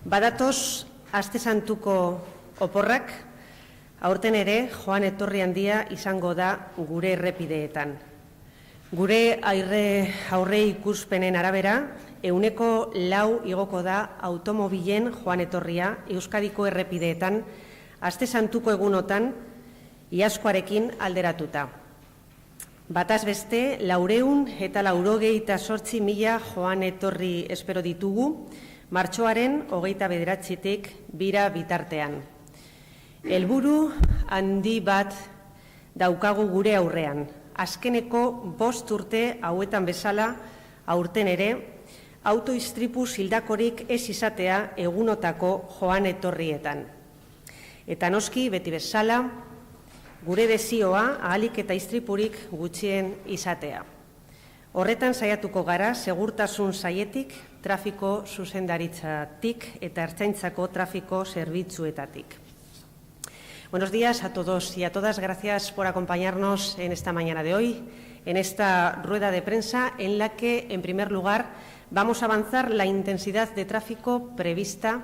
Badatoz, aste santuko oporrak, aurten ere joan etorri handia izango da gure errepideetan. Gure aurre ikuspenen arabera, 4% igoko da automobilen joan etorria Euskadiko errepideetan, aste santuko egunotan, iazkoarekin alderatuta. Bataz beste, 498.000 joan etorri espero ditugu, martxoaren 29-tik bira bitartean. Helburu handi bat daukagu gure aurrean. Azkeneko 5 urte hauetan bezala, aurten ere, autoistripu hildakorik ez izatea egunotako joan etorrietan. Eta noski, beti bezala, gure desioa ahalik eta istripurik gutxien izatea. Horretan saiatuko gara, segurtasun saietik, trafiko zuzendaritzatik eta ertzaintzako trafiko zerbitzuetatik. Buenos días a todos y a todas. Gracias por acompañarnos en esta mañana de hoy, en esta rueda de prensa en la que, en primer lugar, vamos a avanzar la intensidad de tráfico prevista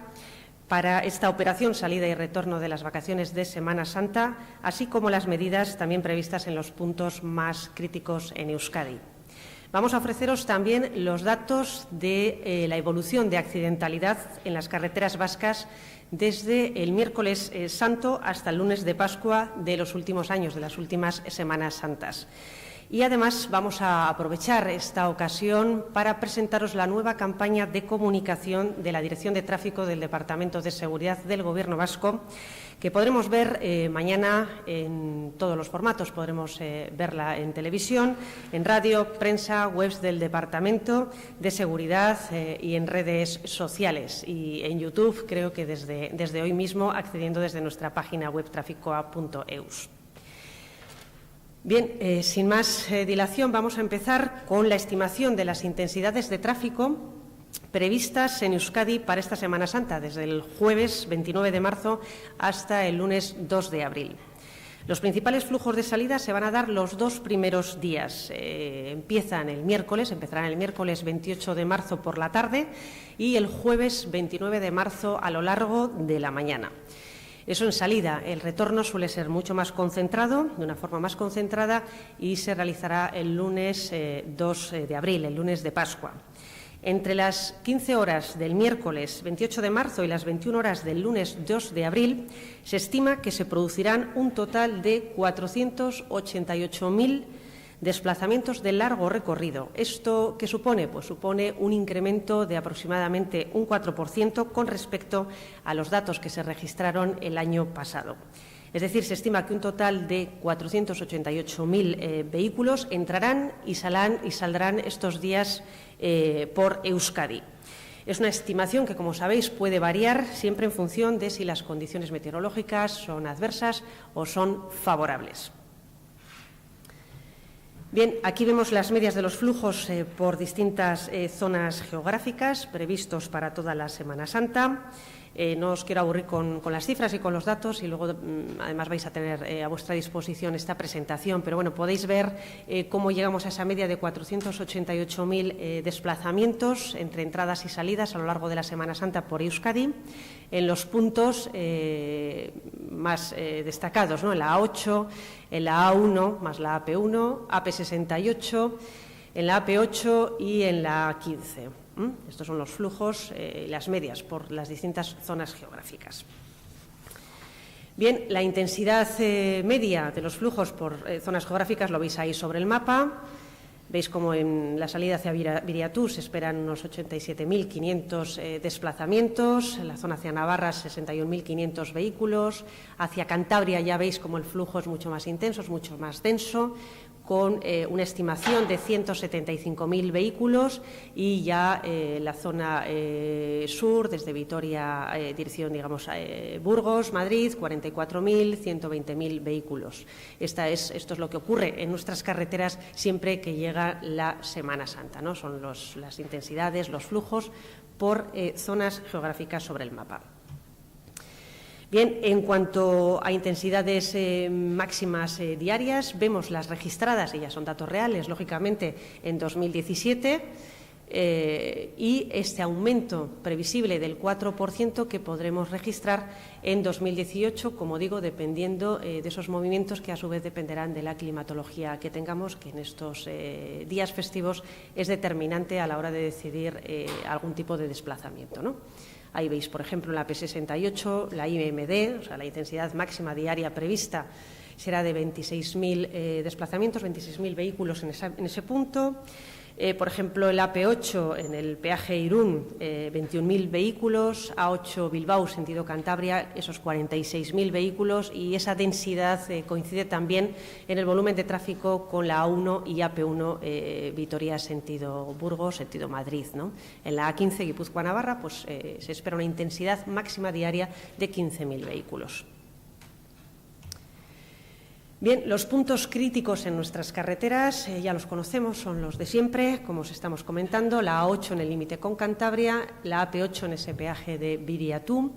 para esta operación salida y retorno de las vacaciones de Semana Santa, así como las medidas también previstas en los puntos más críticos en Euskadi. Vamos a ofreceros también los datos de la evolución de accidentalidad en las carreteras vascas desde el miércoles santo hasta el lunes de Pascua de los últimos años, de las últimas Semanas Santas. Y además vamos a aprovechar esta ocasión para presentaros la nueva campaña de comunicación de la Dirección de Tráfico del Departamento de Seguridad del Gobierno vasco, que podremos ver mañana en todos los formatos. Podremos verla en televisión, en radio, prensa, webs del Departamento de Seguridad y en redes sociales. Y en YouTube, creo que desde hoy mismo, accediendo desde nuestra página web traficoa.eus. Bien, sin más dilación, vamos a empezar con la estimación de las intensidades de tráfico previstas en Euskadi para esta Semana Santa, desde el jueves 29 de marzo hasta el lunes 2 de abril. Los principales flujos de salida se van a dar los 2 primeros días. Empezarán el miércoles 28 de marzo por la tarde y el jueves 29 de marzo a lo largo de la mañana. Eso en salida. El retorno suele ser mucho más concentrado, de una forma más concentrada, y se realizará el lunes 2 de abril, el lunes de Pascua. Entre las 15 horas del miércoles 28 de marzo y las 21 horas del lunes 2 de abril, se estima que se producirán un total de 488.000 desplazamientos de largo recorrido. ¿Esto qué supone? Pues supone un incremento de aproximadamente un 4% con respecto a los datos que se registraron el año pasado. Es decir, se estima que un total de 488.000 vehículos entrarán y saldrán estos días por Euskadi. Es una estimación que, como sabéis, puede variar siempre en función de si las condiciones meteorológicas son adversas o son favorables. Bien, aquí vemos las medias de los flujos por distintas zonas geográficas previstos para toda la Semana Santa. No os quiero aburrir con las cifras y con los datos y luego además vais a tener a vuestra disposición esta presentación, pero bueno, podéis ver cómo llegamos a esa media de 488.000 desplazamientos entre entradas y salidas a lo largo de la Semana Santa por Euskadi, en los puntos más destacados, ¿no? En la A8, en la A1 más la AP1, AP68, en la AP8 y en la A15. Estos son los flujos y las medias por las distintas zonas geográficas. Bien, la intensidad media de los flujos por zonas geográficas lo veis ahí sobre el mapa. Veis como en la salida hacia Viriatú se esperan unos 87.500 desplazamientos, en la zona hacia Navarra 61.500 vehículos, hacia Cantabria ya veis como el flujo es mucho más intenso, es mucho más denso, con una estimación de 175.000 vehículos y ya la zona sur, desde Vitoria, dirección, digamos, Burgos, Madrid, 44.000, 120.000 vehículos. Esto es lo que ocurre en nuestras carreteras siempre que llega la Semana Santa, ¿no? Son las intensidades, los flujos por zonas geográficas sobre el mapa. Bien, en cuanto a intensidades máximas diarias, vemos las registradas, y ya son datos reales, lógicamente, en 2017, y este aumento previsible del 4% que podremos registrar en 2018, como digo, dependiendo de esos movimientos que a su vez dependerán de la climatología que tengamos, que en estos días festivos es determinante a la hora de decidir algún tipo de desplazamiento, ¿no? Ahí veis, por ejemplo, en la P68, la IMD, o sea, la intensidad máxima diaria prevista será de 26.000 desplazamientos, 26.000 vehículos en ese punto. Por ejemplo, el AP8 en el peaje Irún, 21.000 vehículos, A8 Bilbao, sentido Cantabria, esos 46.000 vehículos, y esa densidad coincide también en el volumen de tráfico con la A1 y AP1 Vitoria, sentido Burgos, sentido Madrid, ¿no? En la A15 Guipúzcoa-Navarra pues, se espera una intensidad máxima diaria de 15.000 vehículos. Bien, los puntos críticos en nuestras carreteras ya los conocemos, son los de siempre, como os estamos comentando, la A8 en el límite con Cantabria, la AP8 en ese peaje de Viriatú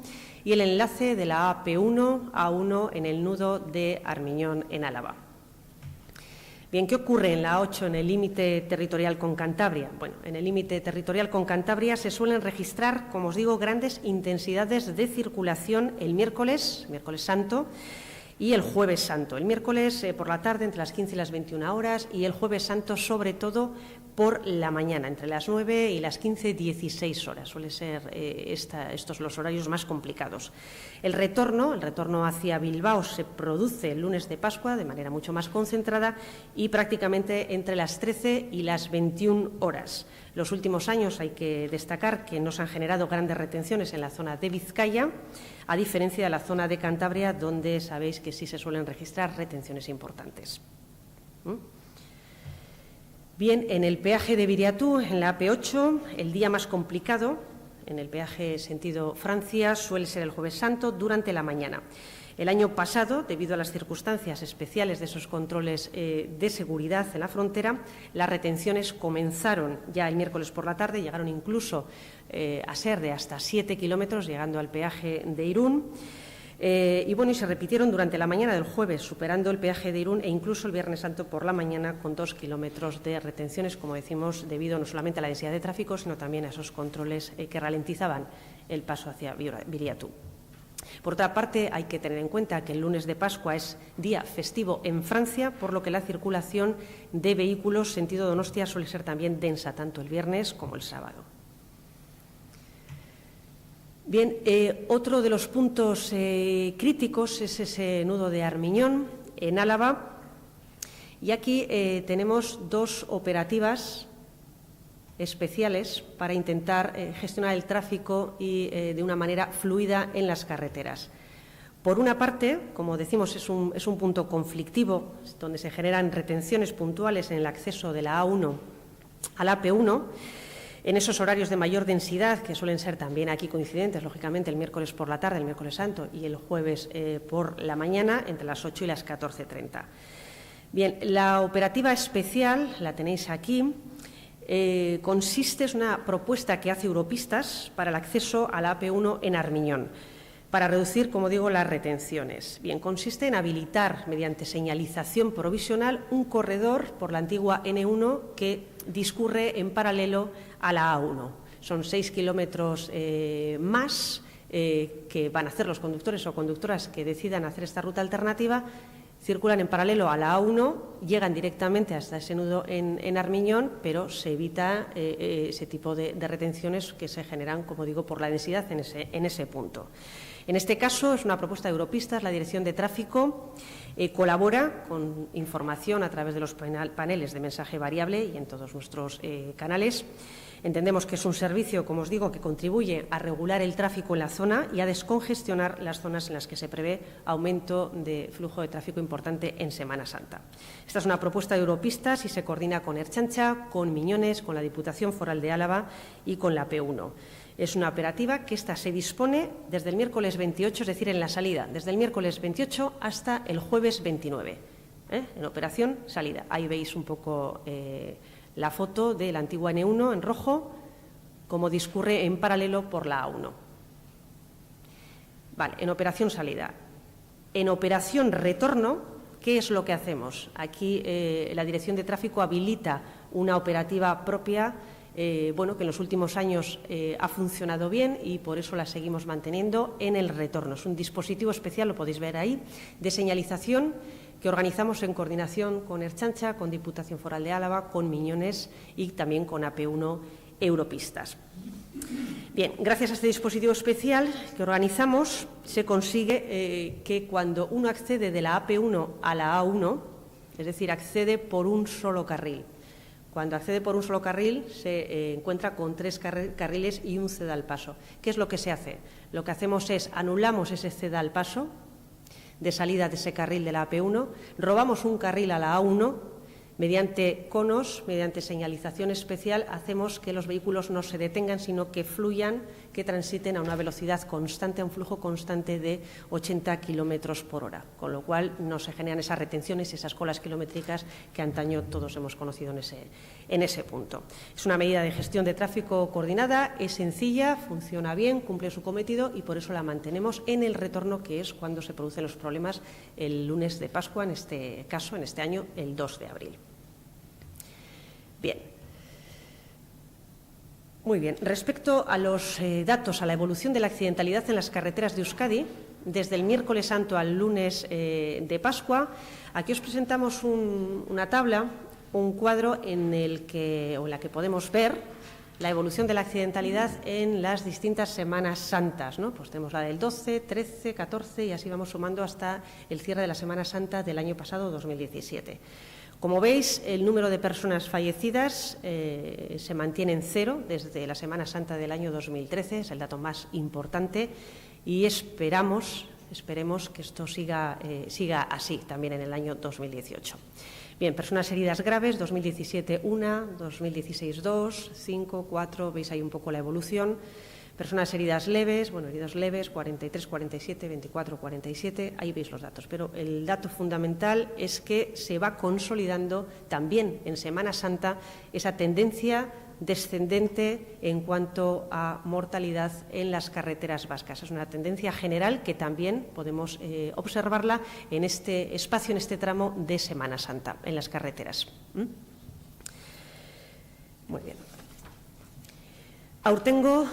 y el enlace de la AP1 A1 en el nudo de Armiñón en Álava. Bien, ¿qué ocurre en la A8 en el límite territorial con Cantabria? Bueno, en el límite territorial con Cantabria se suelen registrar, como os digo, grandes intensidades de circulación el miércoles Santo, y el Jueves Santo. El miércoles por la tarde entre las 15 y las 21 horas y el Jueves Santo sobre todo por la mañana, entre las 9 y las 15, 16 horas. Suele ser estos los horarios más complicados. El retorno hacia Bilbao se produce el lunes de Pascua de manera mucho más concentrada y prácticamente entre las 13 y las 21 horas. Los últimos años hay que destacar que no se han generado grandes retenciones en la zona de Vizcaya, a diferencia de la zona de Cantabria, donde sabéis que sí se suelen registrar retenciones importantes. Bien, en el peaje de Viriatú, en la AP8, el día más complicado, en el peaje sentido Francia, suele ser el Jueves Santo durante la mañana. El año pasado, debido a las circunstancias especiales de esos controles de seguridad en la frontera, las retenciones comenzaron ya el miércoles por la tarde, llegaron incluso a ser de hasta 7 kilómetros, llegando al peaje de Irún. Y se repitieron durante la mañana del jueves, superando el peaje de Irún e incluso el Viernes Santo por la mañana con 2 kilómetros de retenciones, como decimos, debido no solamente a la densidad de tráfico, sino también a esos controles que ralentizaban el paso hacia Viriatú. Por otra parte, hay que tener en cuenta que el lunes de Pascua es día festivo en Francia, por lo que la circulación de vehículos sentido Donostia suele ser también densa, tanto el viernes como el sábado. Bien, otro de los puntos críticos es ese nudo de Armiñón, en Álava, y aquí tenemos dos operativas especiales para intentar gestionar el tráfico y de una manera fluida en las carreteras. Por una parte, como decimos, es un punto conflictivo, donde se generan retenciones puntuales en el acceso de la A1 a la AP1, en esos horarios de mayor densidad, que suelen ser también aquí coincidentes, lógicamente, el miércoles por la tarde, el miércoles santo, y el jueves por la mañana, entre las 8 y las 14:30. Bien, la operativa especial, la tenéis aquí, consiste, es una propuesta que hace Europistas para el acceso a la AP1 en Armiñón, para reducir, como digo, las retenciones. Bien, consiste en habilitar, mediante señalización provisional, un corredor por la antigua N1 que discurre en paralelo a la A1. Son 6 kilómetros más que van a hacer los conductores o conductoras que decidan hacer esta ruta alternativa. Circulan en paralelo a la A1, llegan directamente hasta ese nudo en Armiñón, pero se evita ese tipo de retenciones que se generan, como digo, por la densidad en ese punto. En este caso es una propuesta de Europistas, la Dirección de Tráfico colabora con información a través de los paneles de mensaje variable y en todos nuestros canales. Entendemos que es un servicio, como os digo, que contribuye a regular el tráfico en la zona y a descongestionar las zonas en las que se prevé aumento de flujo de tráfico importante en Semana Santa. Esta es una propuesta de Europistas y se coordina con Ertzaintza, con Miñones, con la Diputación Foral de Álava y con la P1. Es una operativa que esta se dispone desde el miércoles 28, es decir, en la salida, desde el miércoles 28 hasta el jueves 29, en operación salida. Ahí veis un poco la foto de la antigua N1 en rojo, como discurre en paralelo por la A1. Vale, en operación salida. En operación retorno, ¿qué es lo que hacemos? Aquí la Dirección de Tráfico habilita una operativa propia bueno, que en los últimos años ha funcionado bien y por eso la seguimos manteniendo en el retorno. Es un dispositivo especial, lo podéis ver ahí, de señalización que organizamos en coordinación con Ertzaintza, con Diputación Foral de Álava, con Miñones y también con AP1 Europistas. Bien, gracias a este dispositivo especial que organizamos, se consigue que cuando uno accede de la AP1 a la A1, es decir, accede por un solo carril. Cuando accede por un solo carril se encuentra con 3 carriles y un ceda al paso. ¿Qué es lo que se hace? Lo que hacemos es anulamos ese ceda al paso de salida de ese carril de la AP1, robamos un carril a la A1, mediante conos, mediante señalización especial, hacemos que los vehículos no se detengan, sino que fluyan, que transiten a una velocidad constante, a un flujo constante de 80 kilómetros por hora, con lo cual no se generan esas retenciones, esas colas kilométricas que antaño todos hemos conocido en ese punto. Es una medida de gestión de tráfico coordinada, es sencilla, funciona bien, cumple su cometido y por eso la mantenemos en el retorno, que es cuando se producen los problemas el lunes de Pascua, en este caso, en este año, el 2 de abril. Bien. Muy bien. Respecto a los datos, a la evolución de la accidentalidad en las carreteras de Euskadi, desde el miércoles santo al lunes de Pascua, aquí os presentamos una tabla, un cuadro en la que podemos ver la evolución de la accidentalidad en las distintas Semanas Santas, ¿no? Pues tenemos la del 12, 13, 14 y así vamos sumando hasta el cierre de la Semana Santa del año pasado, 2017. Como veis, el número de personas fallecidas se mantiene en 0 desde la Semana Santa del año 2013, es el dato más importante y esperemos que esto siga así también en el año 2018. Bien, personas heridas graves, 2017 1, 2016 2, 5, 4, veis ahí un poco la evolución. Personas heridas leves, bueno, heridos leves, 43, 47, 24, 47, ahí veis los datos. Pero el dato fundamental es que se va consolidando también en Semana Santa esa tendencia descendente en cuanto a mortalidad en las carreteras vascas. Es una tendencia general que también podemos observarla en este espacio, en este tramo de Semana Santa, en las carreteras. Muy bien. Aurtengo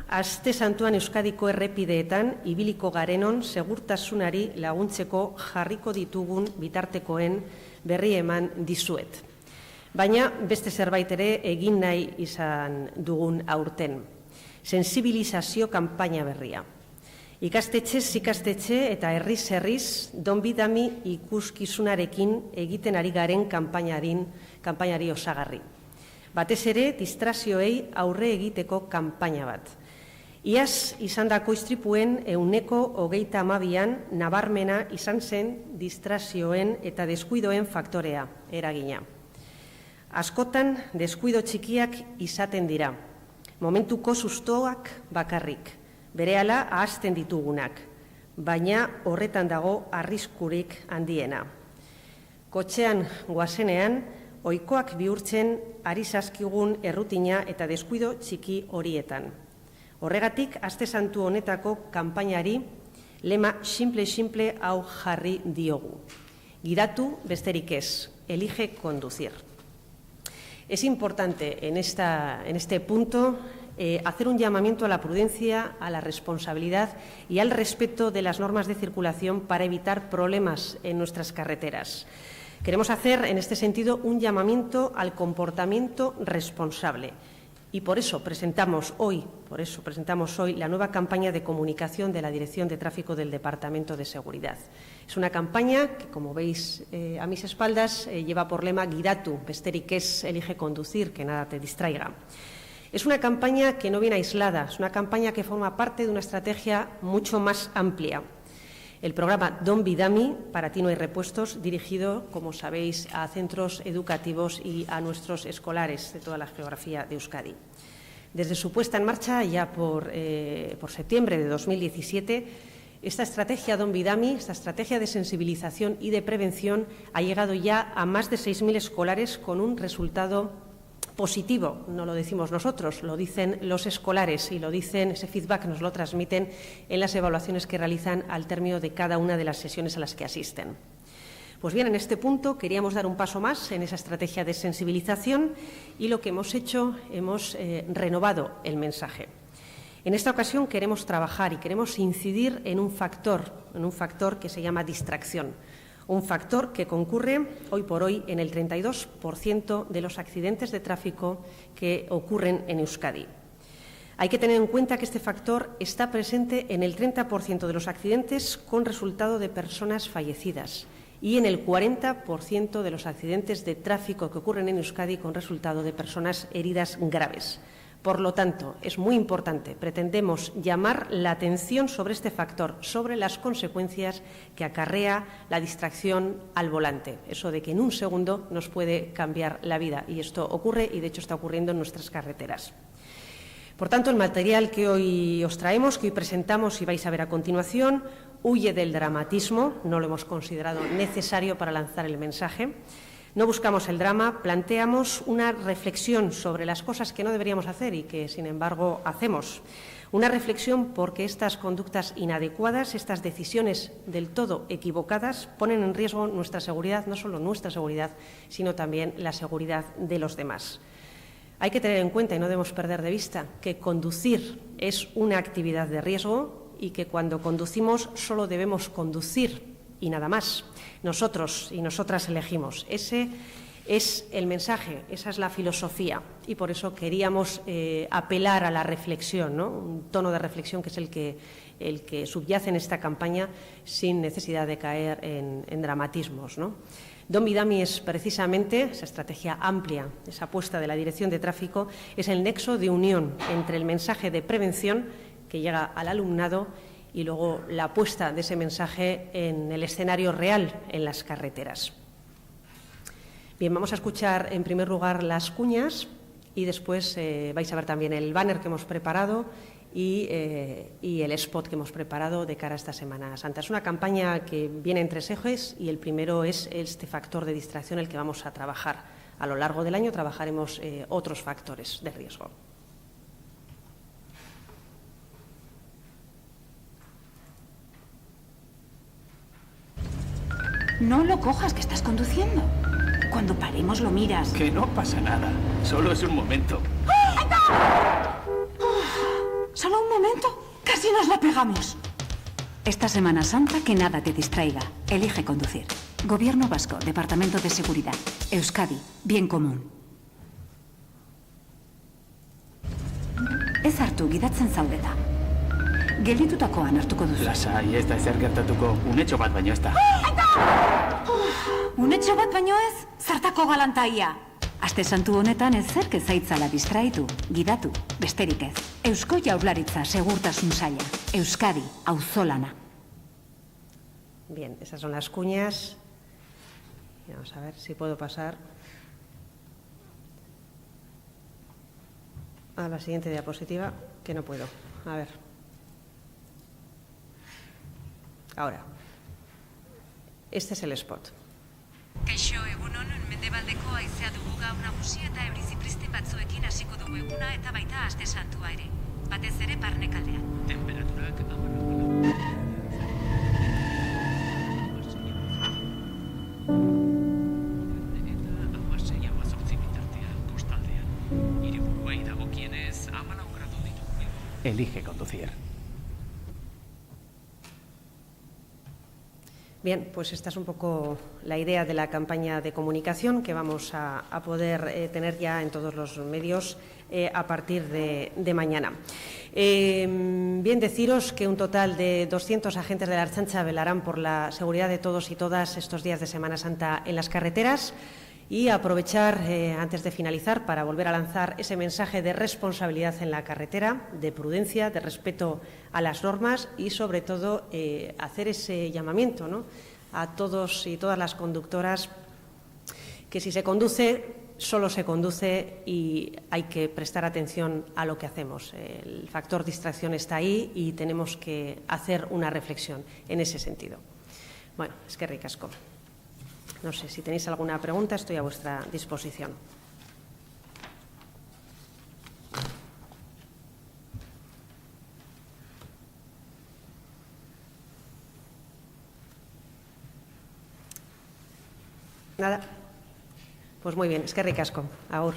aste santuan Euskadiko errepideetan ibiliko garenon segurtasunari laguntzeko jarriko ditugun bitartekoen berri eman dizuet. Baina beste zerbait ere egin nahi izan dugun aurten. Sensibilizazio kanpaina berria. Ikastetxe eta herriz donbidami ikuskizunarekin egiten ari garen kanpainari osagarri. Batez ere, distrazioei aurre egiteko kanpaina bat. Iaz izandako istripuen 22an nabarmena izan zen distrazioen eta deskuidoen faktorea eragina. Askotan deskuido txikiak izaten dira, momentuko sustoak bakarrik, berehala ahazten ditugunak, baina horretan dago arriskurik handiena. Kotxean goazenean, ohikoak bihurtzen ari zaizkigun errutina eta deskuido txiki horietan. Horregatik, aste santu honetako kanpainari lema simple hau jarri diogu. Gidatu besterik ez, elige conducir. Es importante en este punto hacer un llamamiento a la prudencia, a la responsabilidad y al respeto de las normas de circulación para evitar problemas en nuestras carreteras. Queremos hacer, en este sentido, un llamamiento al comportamiento responsable y por eso presentamos hoy la nueva campaña de comunicación de la Dirección de Tráfico del Departamento de Seguridad. Es una campaña que, como veis a mis espaldas, lleva por lema Gidatu, besterik ez, elige conducir, que nada te distraiga. Es una campaña que no viene aislada, es una campaña que forma parte de una estrategia mucho más amplia. El programa Don Bidami, para ti no hay repuestos, dirigido, como sabéis, a centros educativos y a nuestros escolares de toda la geografía de Euskadi. Desde su puesta en marcha, ya por septiembre de 2017, esta estrategia Don Bidami, esta estrategia de sensibilización y de prevención, ha llegado ya a más de 6.000 escolares con un resultado positivo. No lo decimos nosotros, lo dicen los escolares y ese feedback nos lo transmiten en las evaluaciones que realizan al término de cada una de las sesiones a las que asisten. Pues bien, en este punto queríamos dar un paso más en esa estrategia de sensibilización y lo que hemos hecho, hemos renovado el mensaje. En esta ocasión queremos trabajar y queremos incidir en un factor que se llama distracción, un factor que concurre hoy por hoy en el 32% de los accidentes de tráfico que ocurren en Euskadi. Hay que tener en cuenta que este factor está presente en el 30% de los accidentes con resultado de personas fallecidas y en el 40% de los accidentes de tráfico que ocurren en Euskadi con resultado de personas heridas graves. Por lo tanto, es muy importante, pretendemos llamar la atención sobre este factor, sobre las consecuencias que acarrea la distracción al volante, eso de que en un segundo nos puede cambiar la vida, y esto ocurre y de hecho está ocurriendo en nuestras carreteras. Por tanto, el material que hoy os traemos, que hoy presentamos y vais a ver a continuación, huye del dramatismo, no lo hemos considerado necesario para lanzar el mensaje. No buscamos el drama, planteamos una reflexión sobre las cosas que no deberíamos hacer y que, sin embargo, hacemos. Una reflexión porque estas conductas inadecuadas, estas decisiones del todo equivocadas, ponen en riesgo nuestra seguridad, no solo nuestra seguridad, sino también la seguridad de los demás. Hay que tener en cuenta y no debemos perder de vista que conducir es una actividad de riesgo y que cuando conducimos solo debemos conducir y nada más. Nosotros y nosotras elegimos. Ese es el mensaje, esa es la filosofía y por eso queríamos apelar a la reflexión, ¿no? Un tono de reflexión que es el que subyace en esta campaña sin necesidad de caer en dramatismos, ¿no? Don Bidami es precisamente esa estrategia amplia, esa apuesta de la Dirección de Tráfico, es el nexo de unión entre el mensaje de prevención que llega al alumnado y luego la apuesta de ese mensaje en el escenario real en las carreteras. Bien, vamos a escuchar en primer lugar las cuñas y después vais a ver también el banner que hemos preparado y el spot que hemos preparado de cara a esta Semana Santa. Es una campaña que viene en tres ejes y el primero es este factor de distracción el que vamos a trabajar. A lo largo del año trabajaremos otros factores de riesgo. No lo cojas, que estás conduciendo. Cuando paremos lo miras. Que no pasa nada. Solo es un momento. ¿Solo un momento? Casi nos la pegamos. Esta Semana Santa que nada te distraiga. Elige conducir. Gobierno Vasco, Departamento de Seguridad. Euskadi, bien común. Ez hartu, gidatzen zaudeta. Gelditutakoan hartuko duzu. Lasai, ez da ezer gertatuko. Unetxo bat baino ez da. Unetxo bat baino ez? Zartako galantaia. Aste santu honetan ez zerk ezaitzala distraitu, gidatu, besterik ez. Eusko Jaurlaritza Segurtasun Saila. Euskadi, auzolana. Bien, esas son las cuñas. Y vamos a ver si puedo pasar a la siguiente diapositiva, que no puedo. A ver. Ahora. Este es el spot. Kaixo, egunon, mendebaldeko haizea dugu gaur nagusi eta euri zipristin batzuekin hasiko dugu eguna eta baita aste santua ere. Batez ere barnekaldean. Temperaturak Elige conducir. Bien, pues esta es un poco la idea de la campaña de comunicación que vamos a poder tener ya en todos los medios a partir de mañana. Bien, deciros que un total de 200 agentes de la Ertzaintza velarán por la seguridad de todos y todas estos días de Semana Santa en las carreteras y aprovechar, antes de finalizar, para volver a lanzar ese mensaje de responsabilidad en la carretera, de prudencia, de respeto a las normas y, sobre todo, hacer ese llamamiento, ¿no?, a todos y todas las conductoras que si se conduce, solo se conduce y hay que prestar atención a lo que hacemos. El factor distracción está ahí y tenemos que hacer una reflexión en ese sentido. Bueno, es que ricasco. No sé, si tenéis alguna pregunta, estoy a vuestra disposición. Nada. Pues muy bien, eskerrik asko. Agur.